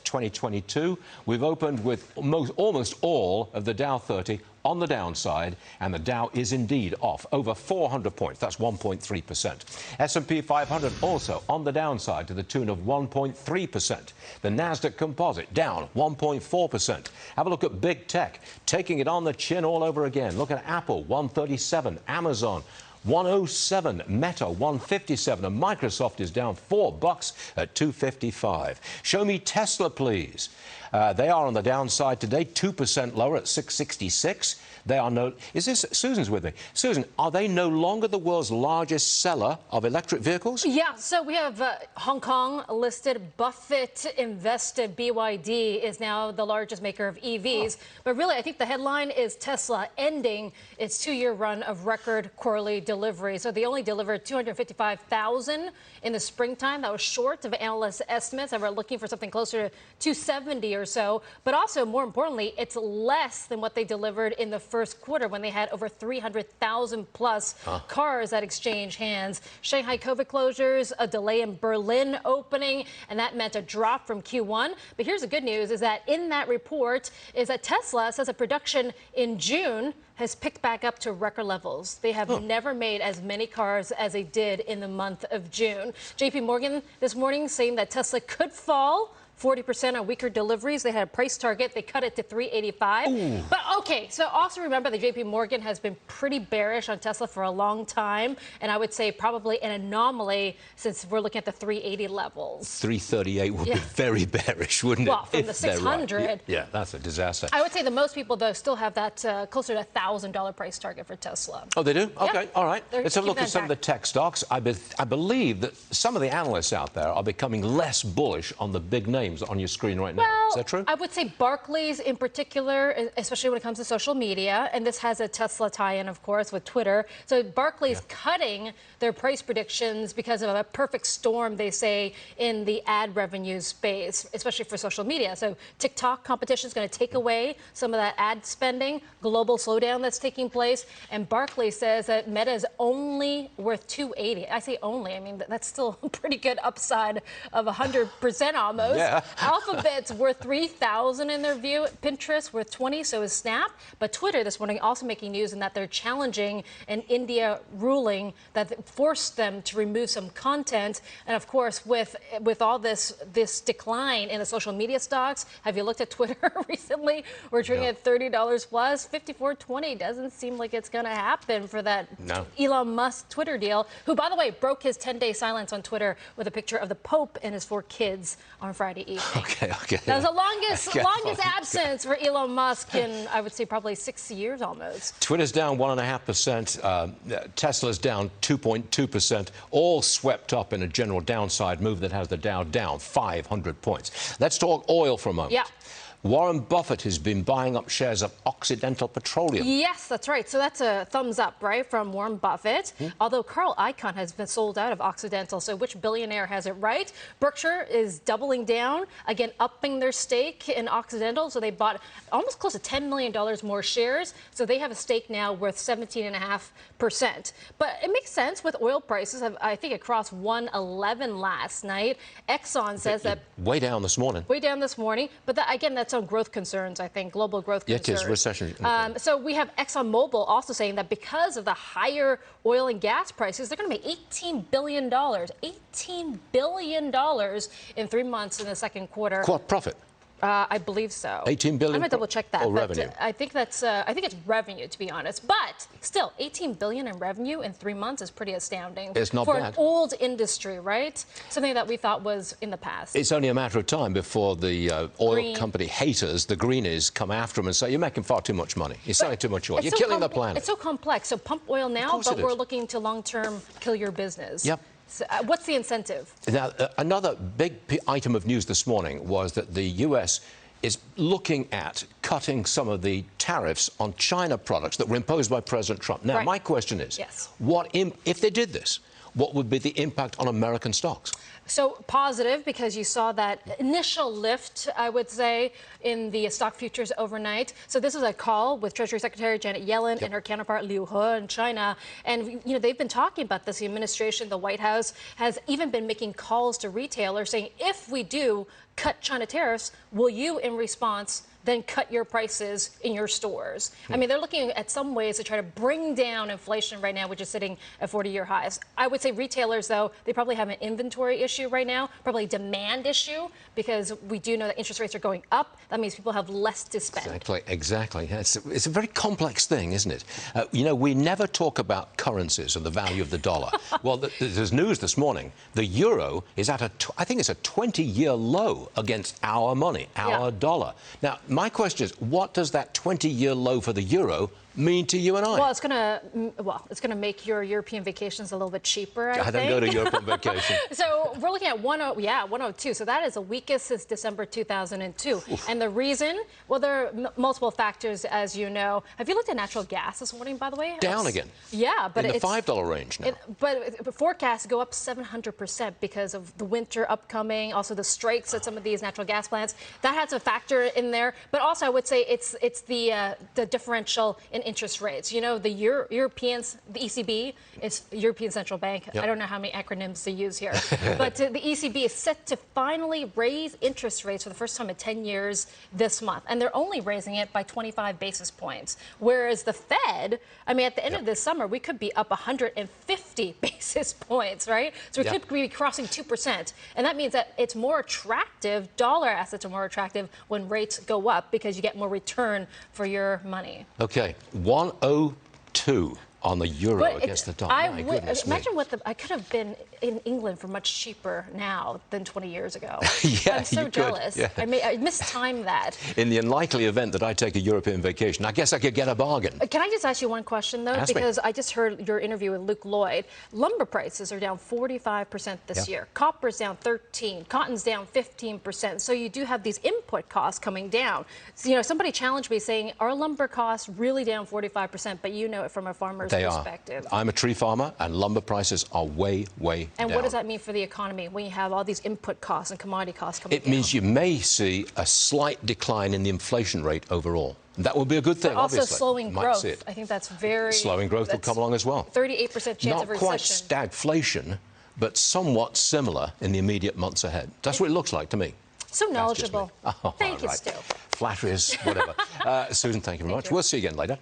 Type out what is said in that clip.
2022. We've opened with almost all of the Dow 30 on the downside, and the Dow is indeed off over 400 points. That's 1.3%. S&P 500 also on the downside to the tune of 1.3%. The Nasdaq Composite down 1.4%. Have a look at big tech, taking it on the chin all over again. Look at Apple, 137, Amazon, 107, Meta 157, and Microsoft is down $4 at 255. Show me Tesla, please. They are on the downside today, 2% lower at 666. They are Susan's with me. Susan, are they no longer the world's largest seller of electric vehicles? Yeah, so we have Hong Kong listed. Buffett invested. BYD is now the largest maker of EVs. Oh. But really, I think the headline is Tesla ending its 2-year run of record quarterly deliveries. So they only delivered 255,000 in the springtime. That was short of analyst estimates that were looking for something closer to 270 or so. But also, more importantly, it's less than what they delivered in the first quarter when they had over 300,000 plus cars that exchange hands. Shanghai COVID closures, a delay in Berlin opening, and that meant a drop from Q1. But here's the good news is that in that report is that Tesla says that production in June has picked back up to record levels. They have never made as many cars as they did in the month of June. JP Morgan this morning saying that Tesla could fall 40% on weaker deliveries. They had a price target. They cut it to 385. Ooh. But OK, so also remember that JP Morgan has been pretty bearish on Tesla for a long time. And I would say probably an anomaly since we're looking at the 380 levels. 338 would be very bearish, wouldn't it? Well, from the 600. Right. Yeah, that's a disaster. I would say that most people, though, still have that closer to $1,000 price target for Tesla. Oh, they do? OK, yeah. All right. Let's have a look at some of the tech stocks. I believe that some of the analysts out there are becoming less bullish on the big names on your screen right now. Well, is that true? I would say Barclays in particular, especially when it comes to social media, and this has a Tesla tie-in, of course, with Twitter. So Barclays cutting their price predictions because of a perfect storm, they say, in the ad revenue space, especially for social media. So TikTok competition is going to take away some of that ad spending, global slowdown that's taking place, and Barclays says that Meta is only worth 280. I say only. I mean, that's still a pretty good upside of 100% almost. Yeah. Alphabet's worth 3,000 in their view. Pinterest worth 20, so is Snap. But Twitter this morning also making news in that they're challenging an India ruling that forced them to remove some content. And of course, with all this decline in the social media stocks, have you looked at Twitter recently? We're trading at $30 plus. 54.20 doesn't seem like it's going to happen for that Elon Musk Twitter deal, who, by the way, broke his 10-day silence on Twitter with a picture of the Pope and his 4 kids on Friday evening. Okay. That was the longest absence for Elon Musk in, I would say, probably 6 years almost. Twitter's down 1.5%. Tesla's down 2.2%, all swept up in a general downside move that has the Dow down 500 points. Let's talk oil for a moment. Yeah. Warren Buffett has been buying up shares of Occidental Petroleum. Yes, that's right. So that's a thumbs up, right, from Warren Buffett. Although Carl Icahn has been sold out of Occidental. So which billionaire has it right? Berkshire is doubling down, again, upping their stake in Occidental. So they bought almost close to $10 million more shares. So they have a stake now worth 17.5%. But it makes sense with oil prices. I think it crossed 111 last night. Exxon says that... Way down this morning. Way down this morning. But again, that's on growth concerns, I think, global growth concerns. It is, recession. So we have ExxonMobil also saying that because of the higher oil and gas prices, they're going to make $18 billion. $18 billion in 3 months in the second quarter. What profit? I believe so. 18 billion. I'm gonna double check that. Or revenue. I think that's. I think it's revenue, to be honest. But still, 18 billion in revenue in 3 months is pretty astounding. It's not for bad. An old industry, right? Something that we thought was in the past. It's only a matter of time before the oil company haters, the greenies, come after them and say, "You're making far too much money. You're selling too much oil. You're killing the planet." It's so complex. So pump oil now, but we're looking to long-term kill your business. Yep. So, what's the incentive? Now, another big item of news this morning was that the U.S. is looking at cutting some of the tariffs on China products that were imposed by President Trump. Now, my question is, if they did this, what would be the impact on American stocks? So positive, because you saw that initial lift, I would say, in the stock futures overnight. So this was a call with Treasury Secretary Janet Yellen and her counterpart Liu He in China. And, they've been talking about this. The administration, the White House, has even been making calls to retailers saying, if we do cut China tariffs, will you, in response, then cut your prices in your stores? I mean, they're looking at some ways to try to bring down inflation right now, which is sitting at 40-year highs. I would say retailers, though, they probably have an inventory issue right now, probably a demand issue, because we do know that interest rates are going up. That means people have less to spend. Exactly. It's a very complex thing, isn't it? We never talk about currencies and the value of the dollar. Well, there's news this morning. The euro is at I think it's a 20-year low against our money, our dollar. Now, my question is, what does that 20-year low for the euro mean to you and I? Well, it's gonna make your European vacations a little bit cheaper, I think. don't go to Europe on vacation. So we're looking at 102. So that is the weakest since December 2002. Oof. And the reason? Well, there are multiple factors, as you know. Have you looked at natural gas this morning, by the way? Down again. Yeah, but in the $5 range now. But forecasts go up 700% because of the winter upcoming, also the strikes at some of these natural gas plants. That has a factor in there. But also, I would say it's the differential in interest rates. The Europeans, the ECB, it's European Central Bank. Yep. I don't know how many acronyms they use here. But the ECB is set to finally raise interest rates for the first time in 10 years this month. And they're only raising it by 25 basis points. Whereas the Fed, I mean, at the end of this summer, we could be up 150 basis points, right? So we could be crossing 2%. And that means that it's more attractive, dollar assets are more attractive when rates go up because you get more return for your money. Okay. 102 on the euro against the dollar. Imagine I could have been in England for much cheaper now than 20 years ago. I'm so jealous. Yeah. I mistimed that. In the unlikely event that I take a European vacation, I guess I could get a bargain. Can I just ask you one question, though? Because I just heard your interview with Luke Lloyd. Lumber prices are down 45% this year. Copper's down 13%. Cotton's down 15%. So you do have these input costs coming down. So, somebody challenged me saying, are lumber costs really down 45%? But you know it from a farmer's perspective. I'm a tree farmer, and lumber prices are way down. And what does that mean for the economy when you have all these input costs and commodity costs coming down? It means you may see a slight decline in the inflation rate overall. That will be a good thing, but also obviously. Slowing growth. I think that's very... Slowing growth will come along as well. 38% chance of recession. Not quite stagflation, but somewhat similar in the immediate months ahead. That's what it looks like to me. So knowledgeable. Thank you, Stu. Flattery is whatever. Susan, thank you very much. We'll see you again later.